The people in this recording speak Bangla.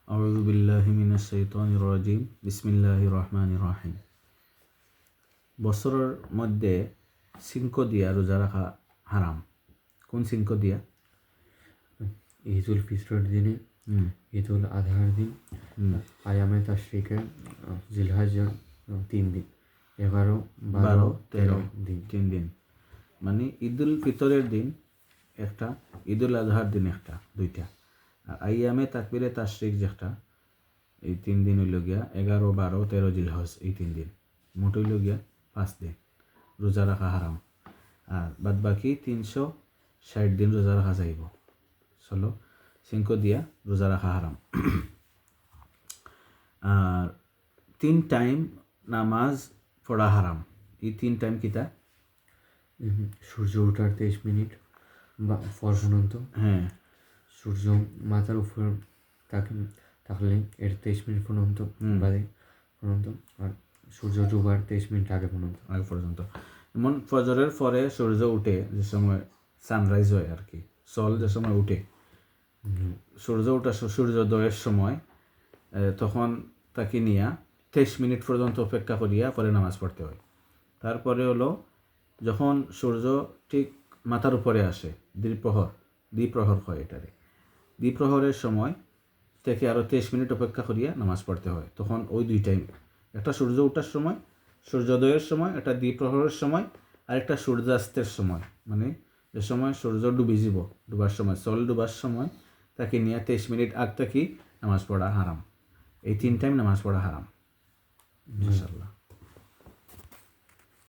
আউযু বিল্লাহি মিনাশ শাইতানির রাজিম। বিসমিল্লাহির রহমানির রহিম। বছরের মধ্যে সিংকো দিয়া রোজা রাখা হারাম। কোন সিংকো দিয়া? ঈদুল ফিতরের দিনে, ঈদুল আজহার দিন, আয়ামে তাশরিকের জিলহজের 3 দিন, 11, 12, 13 দিন, 3 দিন। মানে ঈদুল ফিতরের দিন একটা, ঈদুল আজহার দিন একটা, দুইটা। আর আইয়ামে তাকবিরে তাশরিক যেটা, এই 3 দিন হইল গিয়া 11, 12, 13 জিলহজ, এই 3 দিন। মোট হইল গিয়া 5 দিন রোজা রাখা হারাম। আর বাদ বাকি 360 দিন রোজা রাখা যাইব। চলো, সিংকো দিয়া রোজা রাখা হারাম। আর 3 টাইম নামাজ পড়া হারাম। এই 3 টাইম কিতা? সূর্য ওঠার 23 মিনিট বা পর্যন্ত, হ্যাঁ, সূর্য মাথার উপর থাকলে এর 23 মিনিট পর্যন্ত বাদে পর্যন্ত, আর সূর্য ডুবার 23 মিনিট আগে পর্যন্ত। যেমন ফজরের পরে সূর্য উঠে, যে সময় সানরাইজ হয় আর কি, সল যে সময় উঠে, সূর্যোদয়ের সময়, তখন তাকে নিয়ে 23 মিনিট পর্যন্ত অপেক্ষা করিয়া পরে নামাজ পড়তে হয়। তারপরে হলো যখন সূর্য ঠিক মাথার উপরে আসে, দ্বিপ্রহর হয় এটারে, দ্বিপ্রহরের সময় থেকে আরও 23 মিনিট অপেক্ষা করিয়া নামাজ পড়তে হয়। তখন ওই 2 টাইম, একটা সূর্য ওঠার সময়, সূর্যোদয়ের সময়, একটা দ্বিপ্রহরের সময়, আর একটা সূর্যাস্তের সময়, মানে যে সময় সূর্য ডুবার সময়, সল ডুবার সময়, তাকে নিয়ে 23 মিনিট আগ থেকে নামাজ পড়া হারাম। এই 3 টাইম নামাজ পড়া হারাম। মাশাআল্লাহ।